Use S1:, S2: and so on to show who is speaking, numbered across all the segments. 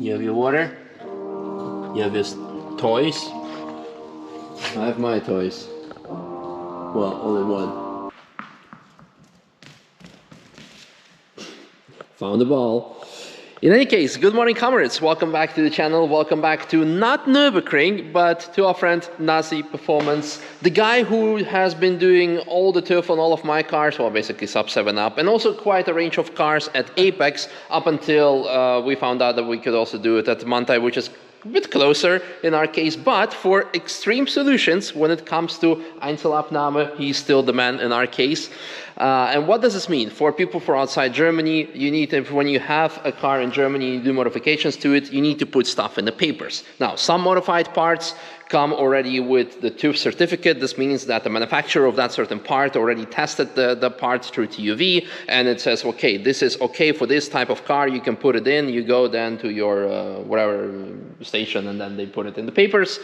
S1: You have your water. You have your toys. I have my toys. Well, only one. Found the ball. In any case, good morning, comrades. Welcome back to the channel. Welcome back to not Nürburgring, but to our friend Nasy Performance, the guy who has been doing all the turf on all of my cars, well, basically sub 7 up, and also quite a range of cars at Apex up until we found out that we could also do it at Manthey, which is a bit closer in our case, but for extreme solutions when it comes to Einzelabnahme, he's still the man in our case. And what does this mean? For people from outside Germany, you need to, when you have a car in Germany, you do modifications to it, you need to put stuff in the papers. Now, some modified parts come already with the TÜV certificate. This means that the manufacturer of that certain part already tested the part through TÜV, and it says, okay, this is okay for this type of car, you can put it in, you go then to your whatever station, and then they put it in the papers.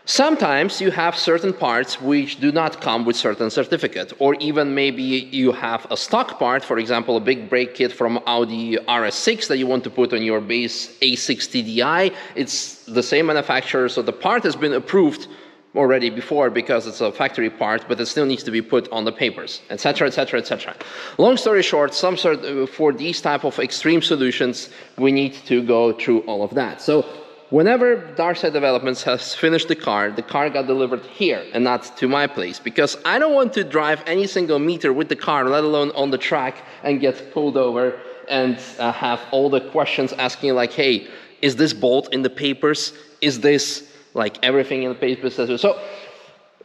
S1: Sometimes you have certain parts which do not come with certain certificate, or even maybe you have a stock part, for example, a big brake kit from Audi RS6 that you want to put on your base A60 Di. It's the same manufacturer, so the part has been approved already before because it's a factory part, but it still needs to be put on the papers, etc., etc., etc. Long story short, for these type of extreme solutions, we need to go through all of that. So whenever Darkside Developments has finished the car got delivered here and not to my place, because I don't want to drive any single meter with the car, let alone on the track, and get pulled over and have all the questions asking like, hey, is this bolt in the papers? Is this like everything in the papers? So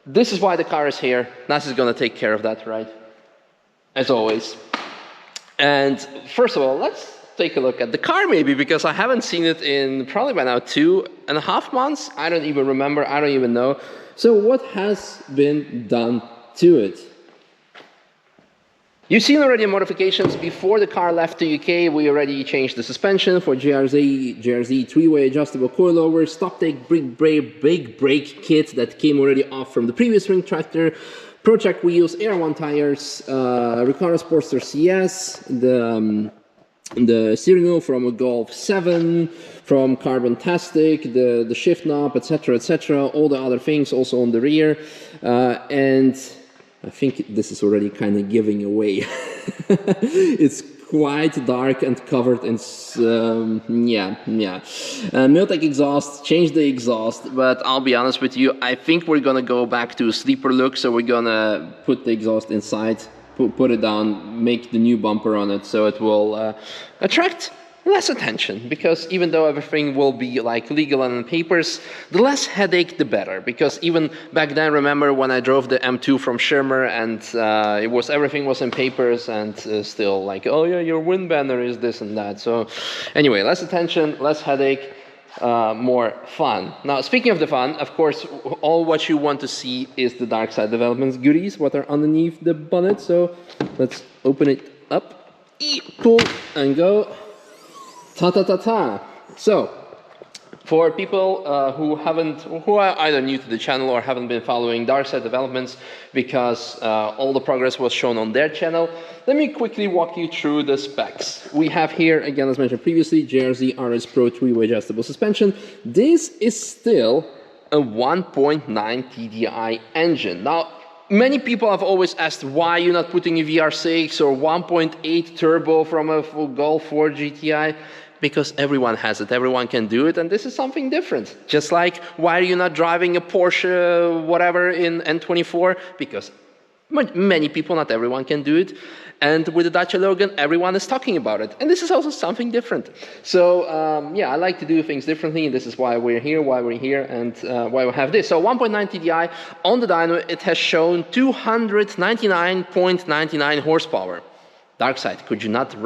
S1: this is why the car is here. Nasy is going to take care of that, right? As always. And first of all, let's take a look at the car maybe, because I haven't seen it in probably by now 2.5 months. I don't even remember, I don't even know. So what has been done to it? You've seen already modifications before the car left the UK. We already changed the suspension for GRZ 3-way adjustable coilover, stop take big brake kit that came already off from the previous RingTracktor, ProTrack wheels, Air1 tires, Recaro Sportster CS, the steering wheel from a Golf 7, from Carbon-tastic, the shift knob, etc., etc., all the other things also on the rear, and I think this is already kind of giving away. It's quite dark and covered in, Miltec exhaust, change the exhaust, but I'll be honest with you, I think we're gonna go back to a sleeper look, so we're gonna put the exhaust inside, put it down, make the new bumper on it, so it will attract less attention, because even though everything will be like legal and in papers, the less headache the better, because even back then, remember when I drove the M2 from Schirmer and everything was in papers and still like, oh yeah, your wind banner is this and that. So anyway, less attention, less headache, more fun. Now, speaking of the fun, of course, all what you want to see is the Darkside Developments goodies, what are underneath the bonnet. So let's open it up, pull and go. Ta-ta-ta-ta. So, for people who are either new to the channel or haven't been following Darkside Developments because all the progress was shown on their channel, let me quickly walk you through the specs. We have here, again, as mentioned previously, GRZ RS Pro 3-way adjustable suspension. This is still a 1.9 TDI engine. Now, many people have always asked why you're not putting a VR6 or 1.8 turbo from a Golf 4 GTI. Because everyone has it, everyone can do it, and this is something different. Just like, why are you not driving a Porsche, whatever, in N24? Because many people, not everyone can do it. And with the Dacia Logan, everyone is talking about it. And this is also something different. So, yeah, I like to do things differently, and this is why we're here, and why we have this. So 1.9 TDI on the dyno, it has shown 299.99 horsepower. Darkside, could you not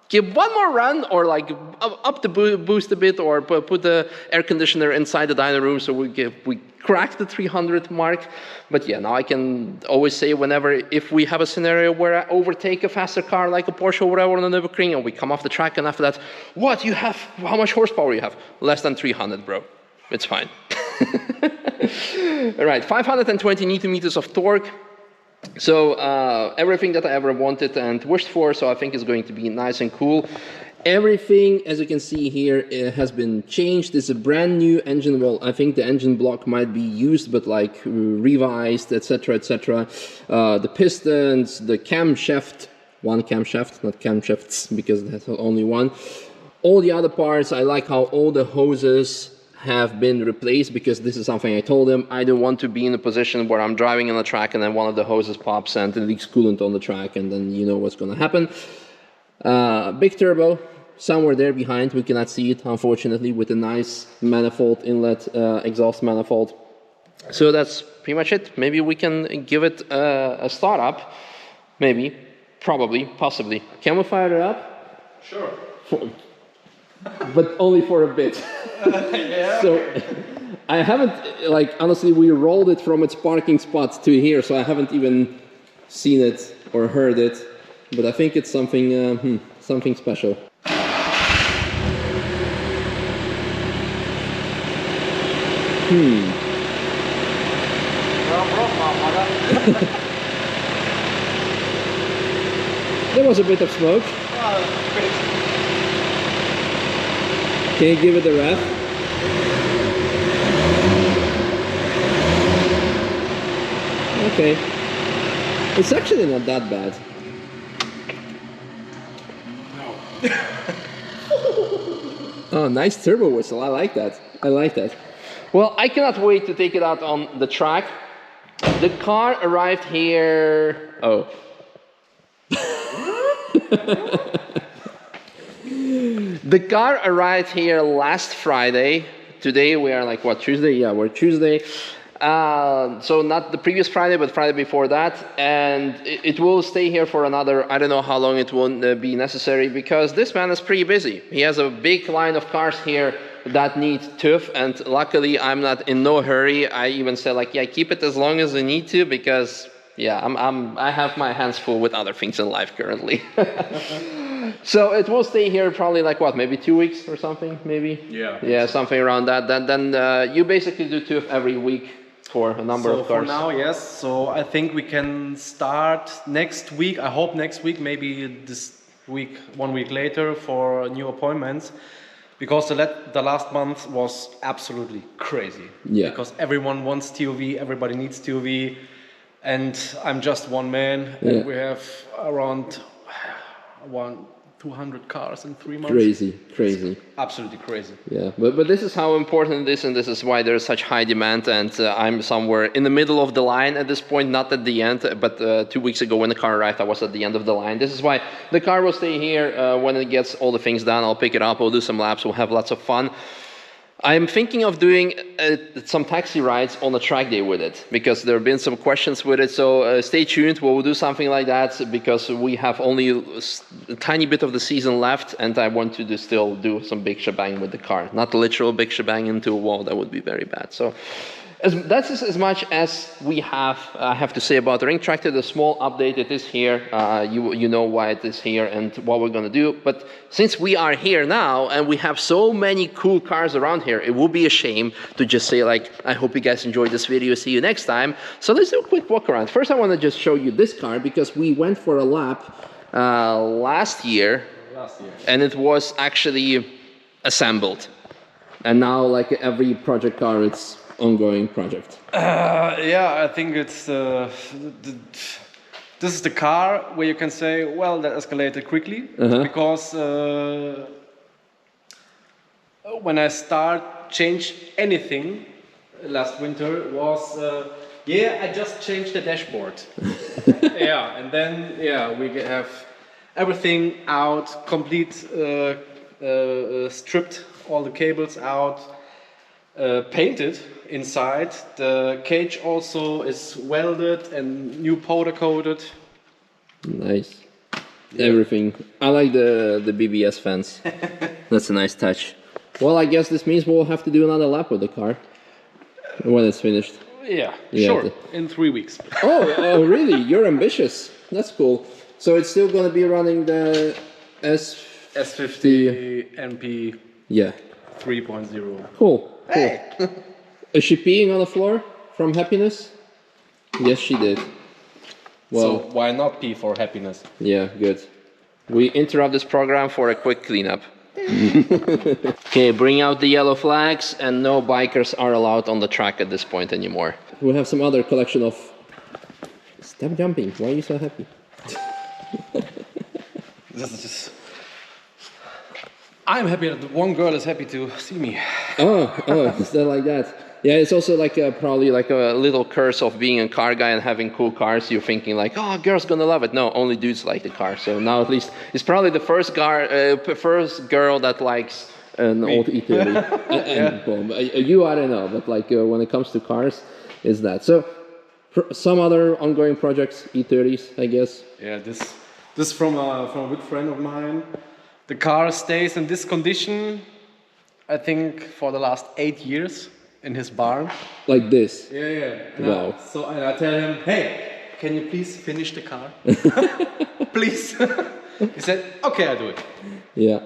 S1: give one more run, or like up the boost a bit, or put the air conditioner inside the dyno room so we crack the 300 mark. But yeah, now I can always say if we have a scenario where I overtake a faster car like a Porsche or whatever on the Nürburgring, and we come off the track, and after that, how much horsepower you have? Less than 300, bro. It's fine. All right, 520 Nm of torque. So everything that I ever wanted and wished for, so I think it's going to be nice and cool. Everything, as you can see here, has been changed. It's a brand new engine. Well, I think the engine block might be used, but like revised, etc., etc. The pistons, the camshaft, one camshaft, not camshafts, because that's only one. All the other parts, I like how all the hoses have been replaced, because this is something I told them. I don't want to be in a position where I'm driving on a track and then one of the hoses pops and it leaks coolant on the track, and then you know what's going to happen. Big turbo, somewhere there behind, we cannot see it unfortunately, with a nice manifold inlet, exhaust manifold. So that's pretty much it. Maybe we can give it a start up. Maybe, probably, possibly. Can we fire it up?
S2: Sure.
S1: But only for a bit.
S2: Yeah.
S1: So I haven't, like, honestly, we rolled it from its parking spot to here, so I haven't even seen it or heard it. But I think it's something, something special. There was a bit of smoke. Can you give it a rev? Okay. It's actually not that bad. Oh, nice turbo whistle. I like that. I like that. Well, I cannot wait to take it out on the track. The car arrived here. Oh. The car arrived here last Friday. Today we are like, what, Tuesday? Yeah, we're Tuesday. So not the previous Friday, but Friday before that. And it will stay here for another, I don't know how long it won't be necessary, because this man is pretty busy. He has a big line of cars here that need TÜV, and luckily I'm not in no hurry. I even said like, yeah, keep it as long as you need to, because yeah, I have my hands full with other things in life currently. So it will stay here probably like what, maybe 2 weeks or something, maybe? Yeah, something around that. Then you basically do TÜV every week for a number of cars.
S2: For now, yes. So I think we can start next week. I hope next week, maybe this week, 1 week later, for new appointments. Because the last month was absolutely crazy.
S1: Yeah.
S2: Because everyone wants TOV, everybody needs TOV, and I'm just one man, and we have around 200 cars in 3 months.
S1: Crazy, crazy.
S2: It's absolutely crazy.
S1: Yeah, but this is how important it is, and this is why there's such high demand, and I'm somewhere in the middle of the line at this point, not at the end, but 2 weeks ago when the car arrived, I was at the end of the line. This is why the car will stay here. When it gets all the things done, I'll pick it up, we'll do some laps, we'll have lots of fun. I'm thinking of doing some taxi rides on a track day with it, because there have been some questions with it, so stay tuned, we'll do something like that, because we have only a tiny bit of the season left, and I want to still do some big shebang with the car. Not a literal big shebang into a wall, that would be very bad. So that's as much as we have, I have to say about the RingTracktor. The small update, it is here. You know why it is here and what we're going to do. But since we are here now and we have so many cool cars around here, it would be a shame to just say like, I hope you guys enjoyed this video. See you next time. So let's do a quick walk around. First, I want to just show you this car, because we went for a lap last year, and it was actually assembled. And now, like every project car, it's ongoing project.
S2: Yeah, I think it's this is the car where you can say, well, that escalated quickly, because when I changed anything last winter was yeah, I just changed the dashboard. Yeah, and then we have everything out, complete stripped all the cables out, painted inside. The cage also is welded and new powder coated.
S1: Nice. Yeah. Everything. I like the BBS fence. That's a nice touch. Well, I guess this means we'll have to do another lap with the car when it's finished.
S2: Yeah, sure. In 3 weeks.
S1: Oh, really? You're ambitious. That's cool. So it's still going to be running the
S2: S50 NP.
S1: Yeah.
S2: 3.0.
S1: Cool.
S2: Hey.
S1: Is she peeing on the floor from happiness? Yes, she did. Well,
S2: so why not P for happiness?
S1: yeah, good. We interrupt this program for a quick cleanup. Okay, bring out the yellow flags, and no bikers are allowed on the track at this point anymore. We have some other collection of... Stop jumping, why are you so happy?
S2: I'm happy that one girl is happy to see me.
S1: Oh, is that like that? Yeah, it's also like probably like a little curse of being a car guy and having cool cars. You're thinking like, oh, girls gonna love it. No, only dudes like the car. So now at least it's probably the first girl that likes an old E30. Well, you, I don't know, but like when it comes to cars, is that. So some other ongoing projects, E30s, I guess.
S2: Yeah, this from a good friend of mine. The car stays in this condition, I think, for the last 8 years. In his barn.
S1: Like this?
S2: Yeah.
S1: Wow.
S2: So I tell him, hey, can you please finish the car? Please. He said, okay, I'll do it.
S1: Yeah.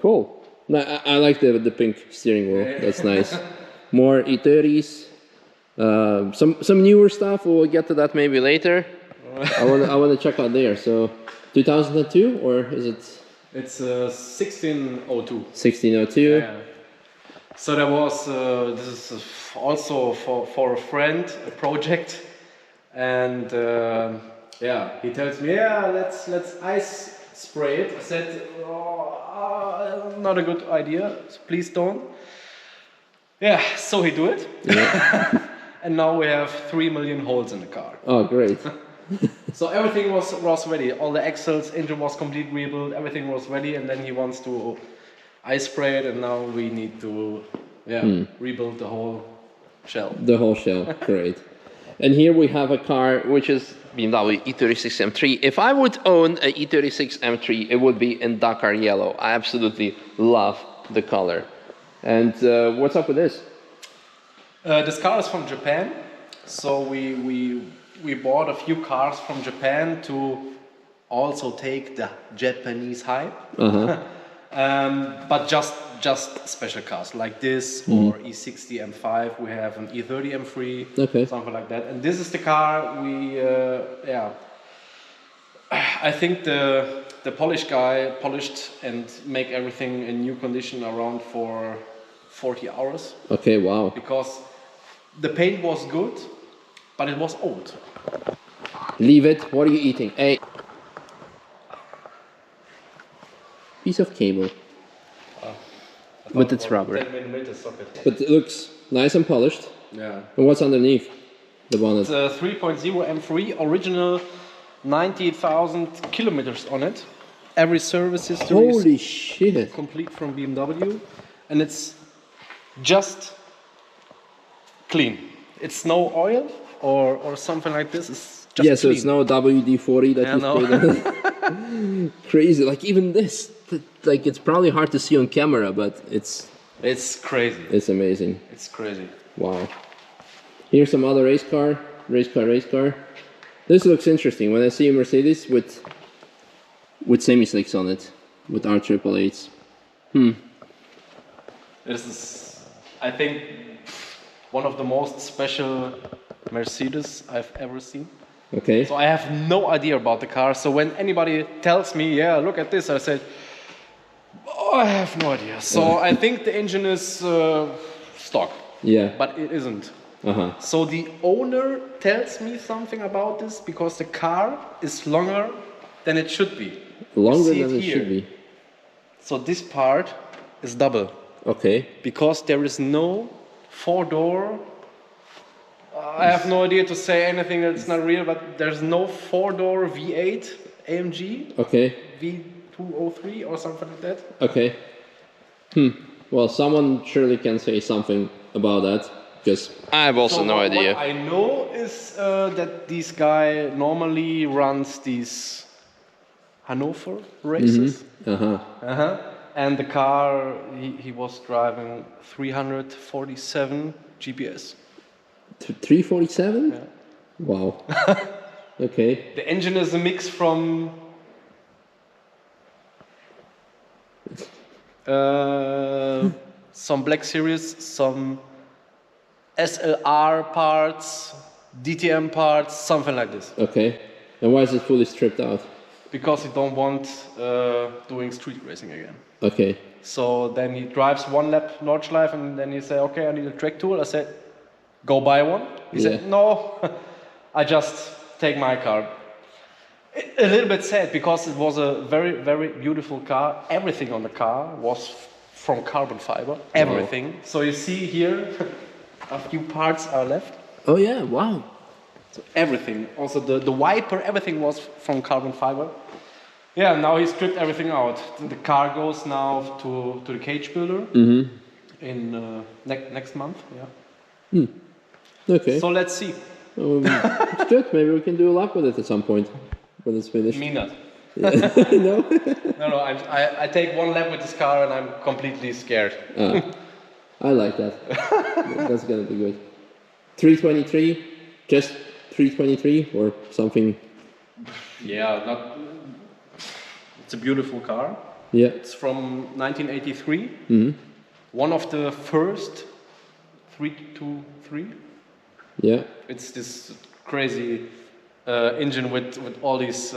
S1: Cool. No, I like the pink steering wheel. That's nice. More E30s. Some newer stuff. We'll get to that maybe later. I want to check out there. So 2002 or is it?
S2: It's 1602.
S1: 1602.
S2: Yeah. So there was, this is also for a friend, a project, and yeah, he tells me, yeah, let's ice spray it. I said, not a good idea, so please don't. Yeah, so he do it,
S1: Yeah.
S2: and now we have 3 million holes in the car.
S1: Oh, great.
S2: So everything was ready, all the axles, engine was completely rebuilt, everything was ready, and then he wants to ice spray it, and now we need to rebuild the whole shell. The whole shell,
S1: great. And here we have a car which is BMW E36 M3. If I would own a E36 M3, it would be in Dakar yellow. I absolutely love the color. And what's up with this?
S2: This car is from Japan. So we bought a few cars from Japan to also take the Japanese hype. But just special cars like this or E60 M5. We have an E30 M3, something like that. And this is the car we, I think the Polish guy polished and make everything in new condition around for 40 hours.
S1: Okay, wow.
S2: Because the paint was good, but it was old.
S1: Leave it. What are you eating? A piece of cable. With its rubber.
S2: 10mm socket.
S1: But it looks nice and polished.
S2: Yeah.
S1: And what's underneath the bonnet?
S2: It's a 3.0 M3, original 90,000 kilometers on it. Every service history
S1: Holy
S2: is
S1: shit.
S2: complete from BMW. And it's just clean. It's no oil or something like this. It's just
S1: yeah, so
S2: clean.
S1: it's no WD-40 that you sprayed on. Crazy. Like even this, like it's probably hard to see on camera, but it's
S2: crazy.
S1: It's amazing.
S2: It's crazy.
S1: Wow. Here's some other race car. This looks interesting. When I see a Mercedes with semi-slicks on it, with R888s.
S2: This is, I think, one of the most special Mercedes I've ever seen.
S1: Okay.
S2: So I have no idea about the car. So when anybody tells me, yeah, look at this, I say, oh, I have no idea. So I think the engine is stock.
S1: Yeah.
S2: But it isn't. So the owner tells me something about this because the car is longer than it should be.
S1: Longer than it should be.
S2: So this part is double.
S1: Okay.
S2: Because there is no four-door. I have no idea to say anything that's not real, but there's no four-door V8 AMG.
S1: Okay.
S2: V203 or something like that.
S1: Okay. Well, someone surely can say something about that, because I have also no idea.
S2: What I know is that this guy normally runs these Hanover races. And the car he was driving 347 GPS.
S1: 347?
S2: Yeah.
S1: Wow. Okay.
S2: The engine is a mix from some Black Series, some SLR parts, DTM parts, something like this.
S1: Okay. And why is it fully stripped out?
S2: Because he don't want doing street racing again.
S1: Okay.
S2: So then he drives one lap Nordschleife and then he say, okay, I need a track tool. I said, go buy one. He said, no, I just take my car. A little bit sad because it was a very, very beautiful car. Everything on the car was from carbon fiber, everything. Wow. So you see here, a few parts are left.
S1: Oh yeah, wow.
S2: So everything, also the wiper, everything was from carbon fiber. Yeah, now he stripped everything out. The car goes now to the cage builder in next month. Yeah.
S1: Okay.
S2: So let's see.
S1: It's good. Maybe we can do a lap with it at some point when it's finished.
S2: Me not.
S1: No.
S2: No. I take one lap with this car and I'm completely scared.
S1: I like that. That's gonna be good. 323, just 323 or something.
S2: Yeah, not. It's a beautiful car.
S1: Yeah.
S2: It's from 1983. One of the first 323.
S1: Yeah.
S2: It's this crazy engine with all these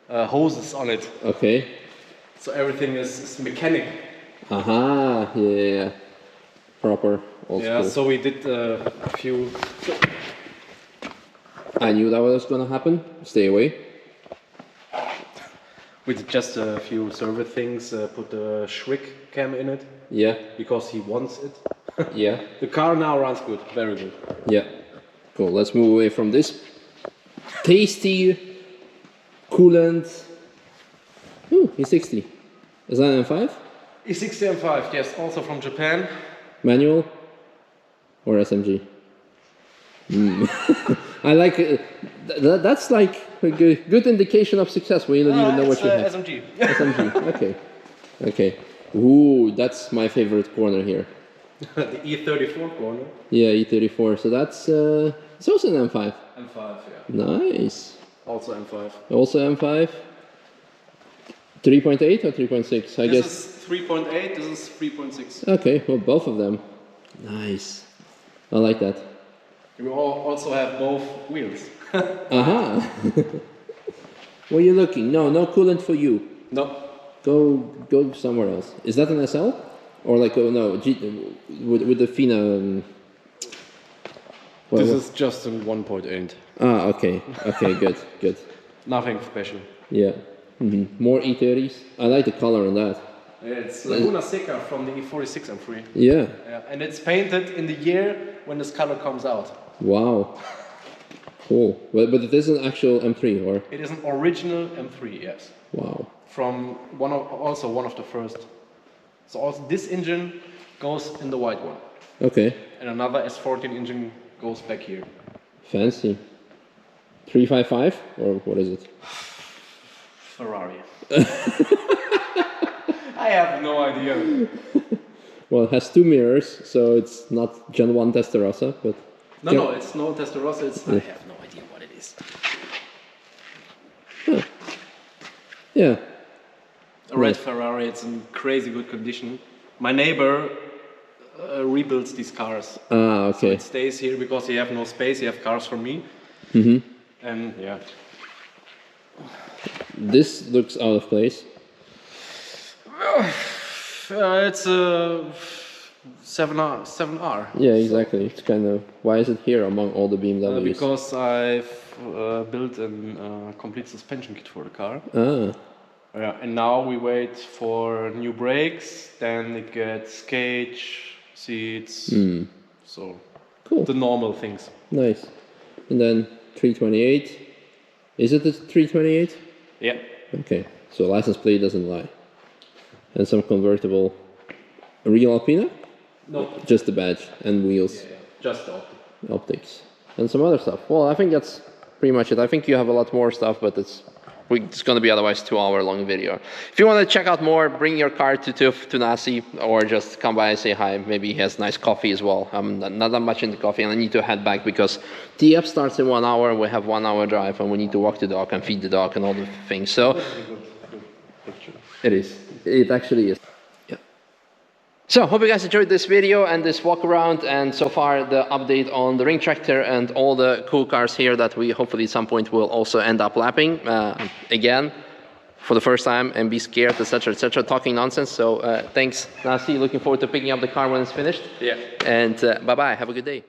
S2: hoses on it.
S1: Okay.
S2: So everything is mechanic.
S1: Aha, yeah. Proper old school.
S2: So we did a few.
S1: I knew that was gonna happen. Stay away.
S2: We did just a few server things, put the Schwick cam in it.
S1: Yeah.
S2: Because he wants it.
S1: Yeah.
S2: The car now runs good, very good.
S1: Yeah. Cool. Let's move away from this tasty coolant. Ooh, E60. Is that an M5?
S2: E60 M5, yes, also from Japan.
S1: Manual or SMG? I like it. That's like a good indication of success when you don't even know what you have.
S2: SMG.
S1: SMG. Okay. Okay. Ooh, that's my favorite corner here.
S2: The E34 corner.
S1: Yeah, E34. So that's it's also an M5.
S2: M5, yeah.
S1: Nice.
S2: Also M5.
S1: Also M5. 3.8 or 3.6? I guess.
S2: This is 3.8. This is 3.6.
S1: Okay. Well, both of them. Nice. I like that.
S2: We also have both wheels.
S1: Aha. Where are you looking? No coolant for you.
S2: No.
S1: Go somewhere else. Is that an SL? Or like, oh no, with the FINA.
S2: This is just a 1.8.
S1: Ah, okay. Okay, good.
S2: Nothing special.
S1: Yeah. More E30s. I like the color on that.
S2: It's Laguna Seca from the E46 M3.
S1: Yeah.
S2: And it's painted in the year when this color comes out.
S1: Wow. Cool. But it is an actual M3, or?
S2: It is an original M3, yes.
S1: Wow.
S2: From one of the first. So also this engine goes in the white one.
S1: Okay.
S2: And another S14 engine goes back here.
S1: Fancy. 355 or what is it?
S2: Ferrari. I have no idea.
S1: Well, it has two mirrors, so it's not Gen 1 Testarossa, but...
S2: No, it's no Testarossa, it's... I have no idea what it is.
S1: Huh. Yeah.
S2: A red Ferrari, it's in crazy good condition. My neighbor rebuilds these cars.
S1: Ah, okay.
S2: So it stays here because he have no space, he have cars for me. And yeah.
S1: This looks out of place.
S2: It's a 7R.
S1: Yeah, exactly. It's kind of... Why is it here among all the BMWs?
S2: Because I've built a complete suspension kit for the car.
S1: Ah.
S2: Yeah, and now we wait for new brakes, then it gets cage, seats, so
S1: cool.
S2: The normal things.
S1: Nice. And then 328. Is it the 328?
S2: Yeah.
S1: Okay, so license plate doesn't lie. And some convertible. A real Alpina?
S2: No.
S1: Just the badge and wheels.
S2: Yeah. Just the optic.
S1: Optics. And some other stuff. Well, I think that's pretty much it. I think you have a lot more stuff, but it's going to be otherwise 2-hour long video. If you want to check out more, bring your car to Nasy, or just come by and say hi. Maybe he has nice coffee as well. I'm not that much into coffee, and I need to head back because TF starts in 1 hour, and we have 1 hour drive, and we need to walk the dog and feed the dog and all the things. So
S2: Good picture.
S1: it is. It actually is. Yeah. So, hope you guys enjoyed this video and this walk around, and so far the update on the RingTracktor and all the cool cars here that we hopefully at some point will also end up lapping again for the first time and be scared, etc., talking nonsense. So thanks, Nasy. Looking forward to picking up the car when it's finished.
S2: Yeah.
S1: And bye-bye. Have a good day.